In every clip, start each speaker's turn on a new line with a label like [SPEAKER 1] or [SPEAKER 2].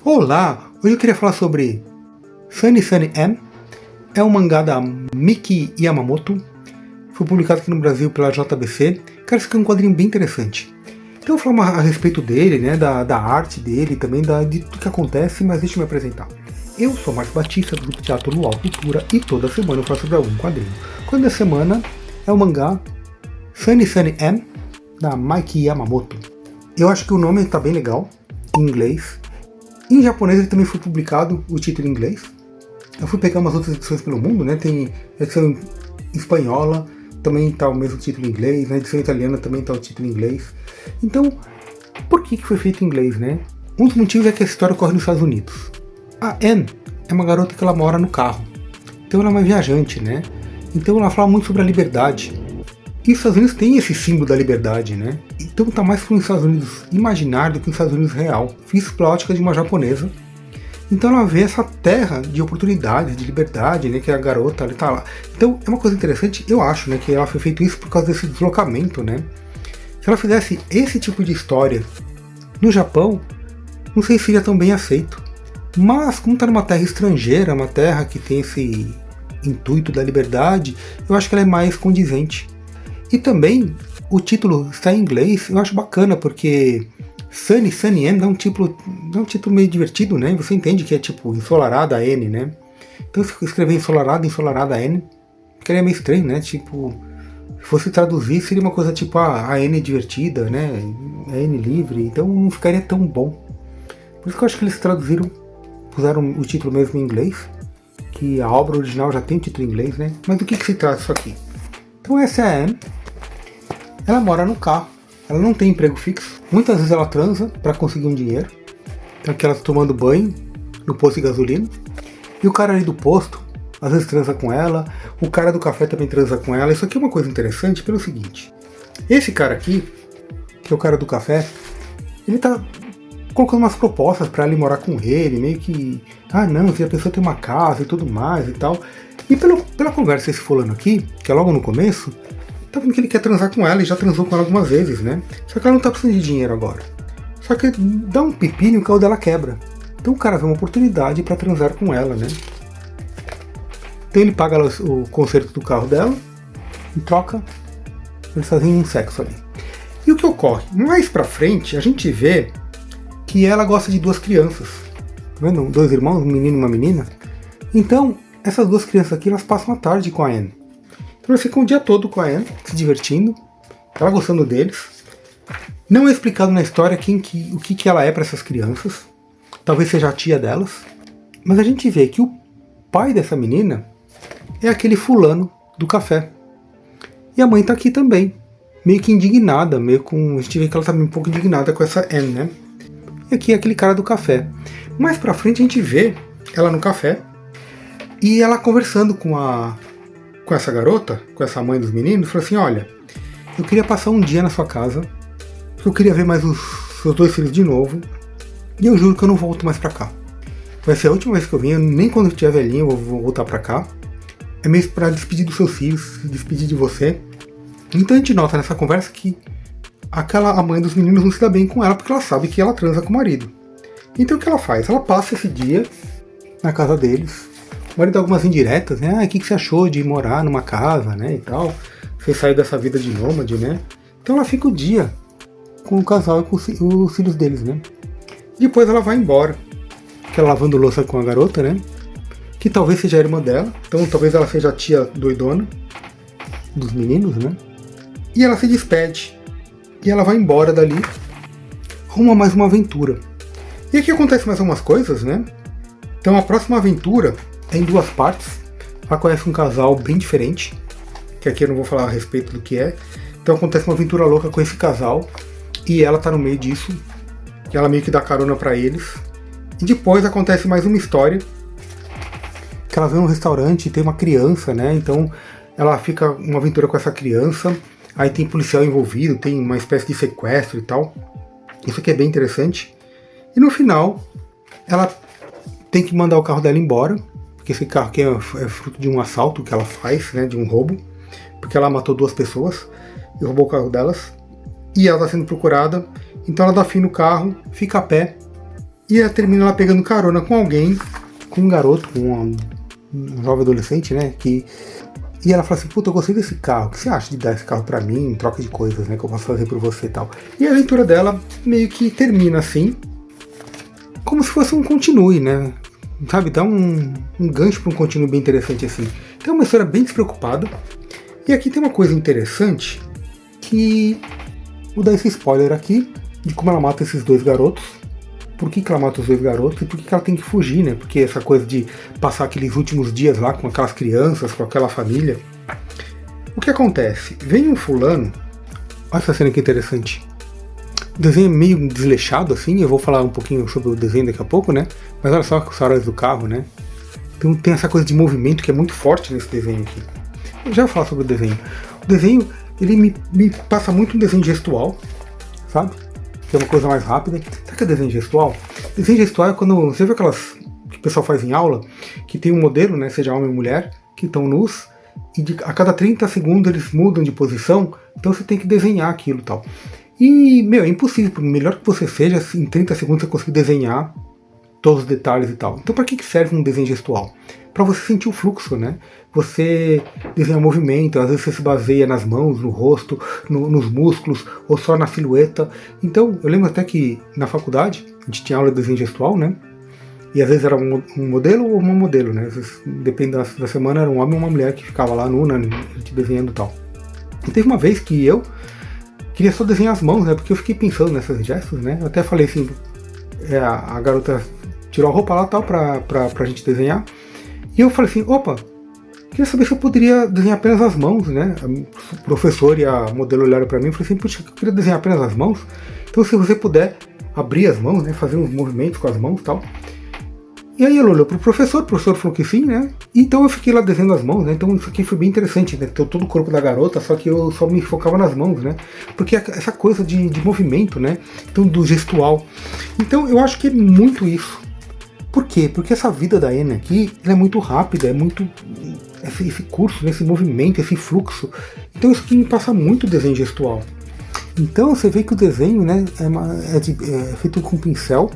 [SPEAKER 1] Olá! Hoje eu queria falar sobre Sunny Sunny M. É um mangá da Miki Yamamoto. Foi publicado aqui no Brasil pela JBC. Cara, isso aqui é um quadrinho bem interessante. Então eu vou falar a respeito dele, né, da arte dele, também de tudo que acontece, mas deixa eu me apresentar. Eu sou Marcos Batista, do Grupo Teatro Luau Cultura, e toda semana eu faço sobre algum quadrinho. Quando da semana é o mangá Sunny Sunny M, da Miki Yamamoto. Eu acho que o nome está bem legal, em inglês. Em japonês ele também foi publicado, o título em inglês. Eu fui pegar umas outras edições pelo mundo, né? Tem edição espanhola, também está o mesmo título em inglês, na edição italiana também está o título em inglês. Então, por que foi feito em inglês, né? Um dos motivos é que a história ocorre nos Estados Unidos. A Anne é uma garota que ela mora no carro. Então ela é uma viajante, né? Então ela fala muito sobre a liberdade. E os Estados Unidos tem esse símbolo da liberdade, né? Então tá mais para os Estados Unidos imaginário do que os Estados Unidos real, visto pela ótica de uma japonesa. Então ela vê essa terra de oportunidades, de liberdade, né? Que a garota ali tá lá. Então é uma coisa interessante, eu acho, né? Que ela foi feito isso por causa desse deslocamento, né? Se ela fizesse esse tipo de história no Japão, não sei se seria tão bem aceito. Mas como tá numa terra estrangeira, uma terra que tem esse intuito da liberdade, eu acho que ela é mais condizente. E também, o título está em inglês, eu acho bacana, porque Sunny, Sunny M dá um título meio divertido, né? Você entende que é tipo ensolarada N, né? Então se escrever ensolarada N, ficaria meio estranho, né? Tipo, se fosse traduzir, seria uma coisa tipo a N divertida, né? A N livre, então não ficaria tão bom. Por isso que eu acho que eles traduziram, puseram o título mesmo em inglês, que a obra original já tem o título em inglês, né? Mas do que se trata isso aqui? Então essa é a Anne. Ela mora no carro, ela não tem emprego fixo, muitas vezes ela transa para conseguir um dinheiro, então aqui ela tá tomando banho no posto de gasolina, e o cara ali do posto às vezes transa com ela, o cara do café também transa com ela. Isso aqui é uma coisa interessante pelo seguinte, esse cara aqui, que é o cara do café, ele tá colocando umas propostas para ela ir morar com ele, meio que, não, se a pessoa tem uma casa e tudo mais e tal, e pela conversa esse fulano aqui, que é logo no começo, tá vendo que ele quer transar com ela e já transou com ela algumas vezes, né? Só que ela não tá precisando de dinheiro agora. Só que dá um pepino e o carro dela quebra. Então o cara vê uma oportunidade para transar com ela, né? Então ele paga o conserto do carro dela, em troca, eles fazem um sexo ali. E o que ocorre? Mais pra frente, a gente vê que ela gosta de duas crianças. Tá vendo? Dois irmãos, um menino e uma menina. Então, essas duas crianças aqui, elas passam a tarde com a Anne. Então eles ficam o dia todo com a Anne, se divertindo, ela gostando deles. Não é explicado na história o que ela é para essas crianças. Talvez seja a tia delas. Mas a gente vê que o pai dessa menina é aquele fulano do café. E a mãe tá aqui também, meio que indignada, a gente vê que ela tá um pouco indignada com essa Anne, né? E aqui é aquele cara do café. Mais pra frente a gente vê ela no café e ela conversando com essa garota, com essa mãe dos meninos, falou assim, olha, eu queria passar um dia na sua casa, eu queria ver mais os seus dois filhos de novo, e eu juro que eu não volto mais pra cá. Vai ser a última vez que eu vim, nem quando eu estiver velhinho eu vou voltar pra cá. É mesmo pra despedir dos seus filhos, despedir de você. Então a gente nota nessa conversa que a mãe dos meninos não se dá bem com ela, porque ela sabe que ela transa com o marido. Então o que ela faz? Ela passa esse dia na casa deles, o marido dá algumas indiretas, né? O que você achou de morar numa casa, né, e tal? Você saiu dessa vida de nômade, né? Então ela fica o dia com o casal e com os filhos deles, né? Depois ela vai embora, que ela lavando louça com a garota, né? Que talvez seja a irmã dela, então talvez ela seja a tia doidona dos meninos, né? E ela se despede. E ela vai embora dali, rumo a mais uma aventura. E aqui acontece mais algumas coisas, né? Então a próxima aventura é em duas partes. Ela conhece um casal bem diferente, que aqui eu não vou falar a respeito do que é. Então acontece uma aventura louca com esse casal, e ela tá no meio disso, e ela meio que dá carona pra eles. E depois acontece mais uma história, que ela vê num restaurante e tem uma criança, né? Então ela fica uma aventura com essa criança. Aí tem policial envolvido, tem uma espécie de sequestro e tal. Isso aqui é bem interessante. E no final, ela tem que mandar o carro dela embora, porque esse carro aqui é fruto de um assalto que ela faz, né, de um roubo, porque ela matou duas pessoas e roubou o carro delas. E ela está sendo procurada, então ela dá fim no carro, fica a pé E ela termina lá pegando carona com alguém, com um garoto, com um jovem adolescente, né? E ela fala assim, puta, eu gostei desse carro, o que você acha de dar esse carro pra mim em troca de coisas, né? Que eu posso fazer por você e tal. E a aventura dela meio que termina assim, como se fosse um continue, né? Sabe, dá um gancho pra um continue bem interessante assim. Então é uma história bem despreocupada. E aqui tem uma coisa interessante, que vou dar esse spoiler aqui, de como ela mata esses dois garotos. Por que ela mata os dois garotos e por que ela tem que fugir, né? Porque essa coisa de passar aqueles últimos dias lá com aquelas crianças, com aquela família. O que acontece? Vem um fulano, olha essa cena que interessante. O desenho é meio desleixado assim, eu vou falar um pouquinho sobre o desenho daqui a pouco, né? Mas olha só os faróis do carro, né? Então tem essa coisa de movimento que é muito forte nesse desenho aqui. Eu já vou falar sobre o desenho. O desenho, ele me passa muito um desenho gestual, sabe? Que é uma coisa mais rápida. Sabe o que é desenho gestual? Desenho gestual é quando você vê aquelas que o pessoal faz em aula, que tem um modelo, né, seja homem ou mulher, que estão nus, e a cada 30 segundos eles mudam de posição, então você tem que desenhar aquilo e tal. E, meu, é impossível, por melhor que você seja, em 30 segundos você conseguir desenhar todos os detalhes e tal. Então para que serve um desenho gestual? Para você sentir o fluxo, né? Você desenha movimento, às vezes você se baseia nas mãos, no rosto, nos músculos, ou só na silhueta. Então, eu lembro até que na faculdade, a gente tinha aula de desenho gestual, né? E às vezes era um modelo ou uma modelo, né? Às vezes, depende da semana, era um homem ou uma mulher que ficava lá nua, né? A gente desenhando e tal. E teve uma vez que eu queria só desenhar as mãos, né? Porque eu fiquei pensando nessas gestos, né? Eu até falei assim, a garota tirou a roupa lá tal pra gente desenhar. E eu falei assim, opa, queria saber se eu poderia desenhar apenas as mãos, né? O professor e a modelo olharam pra mim e falaram assim, puxa, eu queria desenhar apenas as mãos. Então se você puder abrir as mãos, né? Fazer uns movimentos com as mãos e tal. E aí ela olhou pro professor, o professor falou que sim, né? Então eu fiquei lá desenhando as mãos, né? Então isso aqui foi bem interessante, né? Todo o corpo da garota, só que eu só me focava nas mãos, né? Porque essa coisa de movimento, né? Então do gestual. Então eu acho que é muito isso. Por quê? Porque essa vida da Anne aqui é muito rápida, é muito. Esse curso, né, esse movimento, esse fluxo. Então isso aqui me passa muito desenho gestual. Então você vê que o desenho, né, é feito com pincel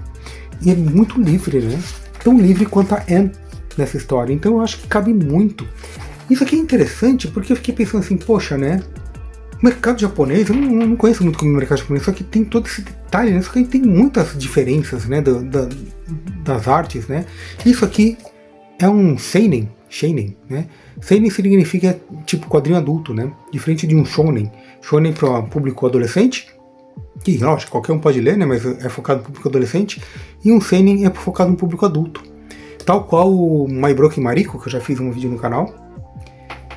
[SPEAKER 1] e é muito livre, né? Tão livre quanto a Anne nessa história. Então eu acho que cabe muito. Isso aqui é interessante porque eu fiquei pensando assim, poxa, né? O mercado japonês, eu não conheço muito como o mercado japonês, só que tem todo esse detalhe, né? Só que tem muitas diferenças, né? Das artes, né? Isso aqui é um seinen, né? Seinen significa tipo quadrinho adulto, né? Diferente de um shonen. Shonen para público adolescente, que lógico, qualquer um pode ler, né? Mas é focado no público adolescente. E um seinen é focado no público adulto. Tal qual o My Broken Mariko, que eu já fiz um vídeo no canal.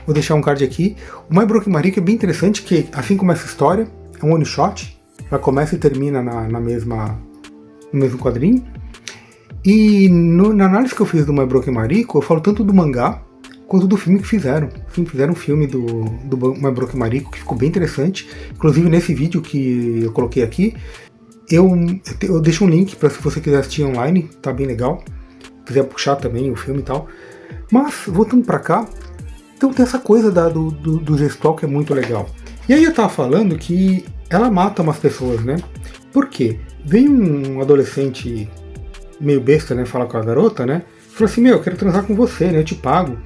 [SPEAKER 1] Vou deixar um card aqui. O My Broken Mariko é bem interessante, que assim como essa história, é um one shot. Ela começa e termina no mesmo quadrinho. E na análise que eu fiz do My Broken Mariko, eu falo tanto do mangá quanto do filme que fizeram. Fizeram um filme do My Broken Mariko que ficou bem interessante. Inclusive nesse vídeo que eu coloquei aqui, eu deixo um link para se você quiser assistir online, tá bem legal. Se quiser puxar também o filme e tal. Mas, voltando pra cá, então tem essa coisa do gestual que é muito legal. E aí eu tava falando que ela mata umas pessoas, né? Por quê? Vem um adolescente meio besta, né? Falar com a garota, né? Falou assim, eu quero transar com você, né? Eu te pago.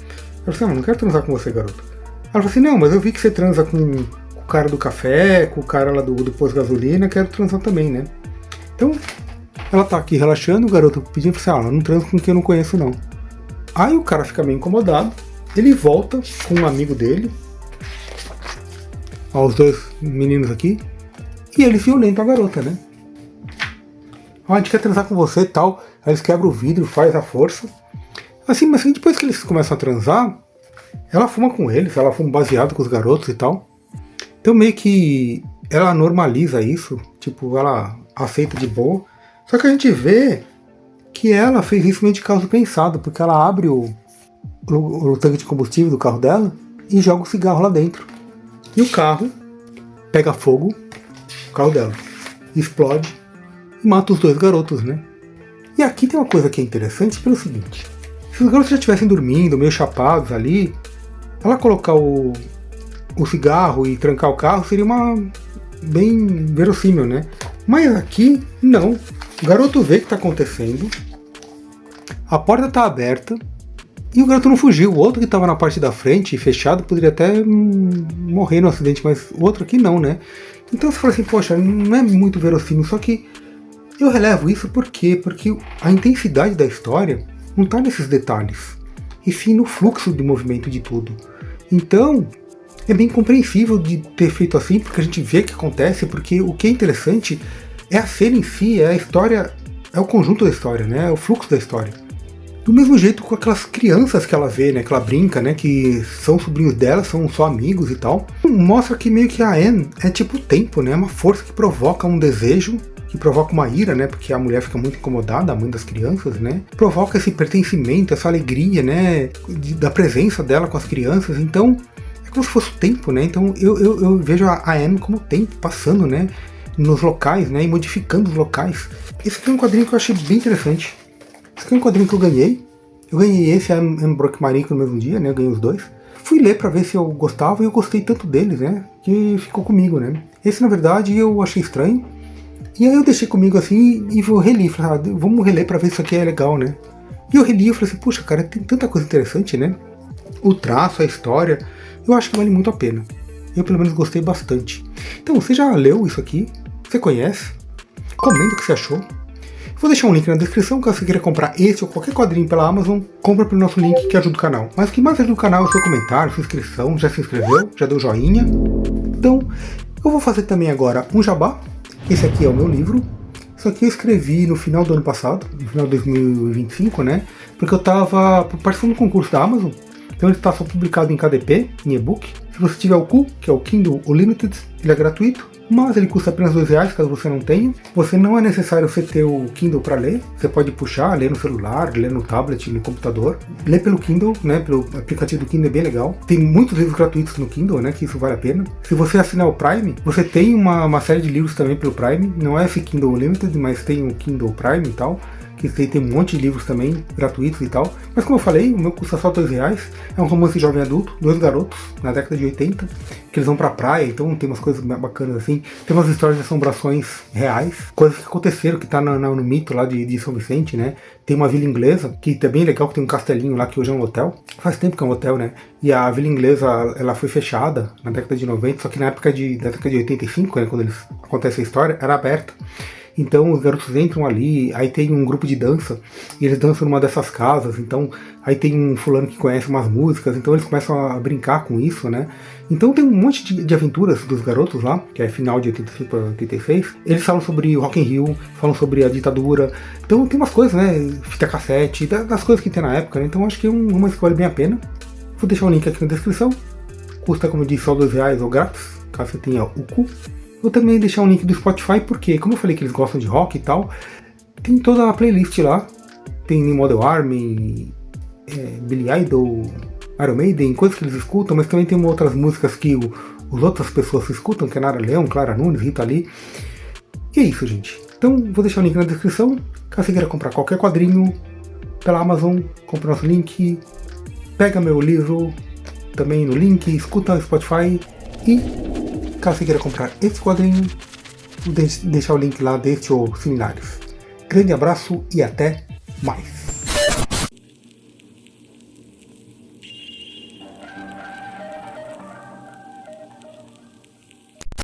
[SPEAKER 1] Ela falou assim, não quero transar com você, garota. Ela falou assim, não, mas eu vi que você transa com o cara do café, com o cara lá do posto de gasolina, quero transar também, né? Então, ela tá aqui relaxando, o garoto pedindo pra você, não transo com quem eu não conheço, não. Aí o cara fica meio incomodado, ele volta com um amigo dele, os dois meninos aqui, e eles violentam a garota, né? A gente quer transar com você e tal. Aí eles quebram o vidro, faz a força. Assim, mas depois que eles começam a transar, ela fuma com eles, ela fuma baseado com os garotos e tal. Então meio que ela normaliza isso, tipo, ela aceita de boa. Só que a gente vê que ela fez isso meio de causa pensado, porque ela abre o tanque de combustível do carro dela e joga o cigarro lá dentro. E o carro pega fogo, o carro dela explode e mata os dois garotos, né? E aqui tem uma coisa que é interessante pelo seguinte: se os garotos já estivessem dormindo, meio chapados ali, ela colocar o cigarro e trancar o carro seria uma bem verossímil, né? Mas aqui, não. O garoto vê o que está acontecendo, a porta está aberta e o garoto não fugiu. O outro que estava na parte da frente, fechado, poderia até morrer no acidente, mas o outro aqui não, né? Então você fala assim, poxa, não é muito verossímil, só que eu relevo isso por quê? Porque a intensidade da história não está nesses detalhes, e sim no fluxo de movimento de tudo. Então, é bem compreensível de ter feito assim, porque a gente vê o que acontece, porque o que é interessante é a cena em si, é a história, é o conjunto da história, né? É o fluxo da história. Do mesmo jeito com aquelas crianças que ela vê, né? Que ela brinca, né? Que são sobrinhos dela, são só amigos e tal. Mostra que meio que a Anne é tipo o tempo, né? É uma força que provoca um desejo, que provoca uma ira, né? Porque a mulher fica muito incomodada, a mãe das crianças, né? Provoca esse pertencimento, essa alegria, né? Da presença dela com as crianças. Então, é como se fosse o tempo, né? Então, eu vejo a Anne como o tempo passando, né? Nos locais, né? E modificando os locais. Esse aqui é um quadrinho que eu achei bem interessante. Esse aqui é um quadrinho que eu ganhei. Eu ganhei esse e a Brock Mariko no mesmo dia, né? Eu ganhei os dois. Fui ler pra ver se eu gostava e eu gostei tanto deles, né? Que ficou comigo, né? Esse, na verdade, eu achei estranho. E aí eu deixei comigo assim e vou reler. Falei, vamos reler pra ver se isso aqui é legal, né? E eu reli e falei assim, puxa, cara, tem tanta coisa interessante, né? O traço, a história, eu acho que vale muito a pena. Eu, pelo menos, gostei bastante. Então, você já leu isso aqui? Você conhece? Comenta o que você achou. Vou deixar um link na descrição, caso você queira comprar esse ou qualquer quadrinho pela Amazon, compra pelo nosso link que ajuda o canal. Mas o que mais ajuda o canal é o seu comentário, sua inscrição, já se inscreveu, já deu joinha. Então, eu vou fazer também agora um jabá. Esse aqui é o meu livro. Isso aqui eu escrevi no final do ano passado, no final de 2025, né? Porque eu estava participando do concurso da Amazon. Então ele está só publicado em KDP, em e-book. Se você tiver o Ku, que é o Kindle Unlimited, ele é gratuito. Mas ele custa apenas R$2, caso você não tenha. Você não é necessário você ter o Kindle para ler. Você pode puxar, ler no celular, ler no tablet, no computador. Ler pelo Kindle, né? Pelo aplicativo do Kindle é bem legal. Tem muitos livros gratuitos no Kindle, né? Que isso vale a pena. Se você assinar o Prime, você tem uma série de livros também pelo Prime. Não é esse Kindle Unlimited, mas tem o Kindle Prime e tal. Que tem um monte de livros também, gratuitos e tal. Mas como eu falei, o meu custa só R$2. É um romance jovem adulto, 2 garotos, na década de 80, que eles vão pra praia, então tem umas coisas bacanas assim. Tem umas histórias de assombrações reais, coisas que aconteceram, que tá no mito lá de São Vicente, né? Tem uma vila inglesa, que é bem legal, que tem um castelinho lá, que hoje é um hotel. Faz tempo que é um hotel, né? E a vila inglesa, ela foi fechada na década de 90, só que na época da década de 85, né, quando acontece a história, era aberta. Então os garotos entram ali, aí tem um grupo de dança, e eles dançam numa dessas casas, então aí tem um fulano que conhece umas músicas, então eles começam a brincar com isso, né? Então tem um monte de aventuras dos garotos lá, que é final de 85 para 86, eles falam sobre o Rock in Rio, falam sobre a ditadura, então tem umas coisas, né? Fita cassete, das coisas que tem na época, né? Então acho que é uma escolha bem a pena. Vou deixar o link aqui na descrição, custa, como eu disse, só R$2 ou grátis, caso você tenha o Ku. Vou também deixar um link do Spotify, porque como eu falei que eles gostam de rock e tal, tem toda a playlist lá. Tem Model Army, Billy Idol, Iron Maiden, coisas que eles escutam, mas também tem outras músicas que as outras pessoas escutam, que é Nara Leão, Clara Nunes, Rita Lee. E é isso, gente. Então vou deixar o link na descrição. Caso você queira comprar qualquer quadrinho pela Amazon, compra nosso link, pega meu livro também no link, escuta no Spotify e... caso você queira comprar esse quadrinho, vou deixar o link lá deste ou similares. Grande abraço e até mais!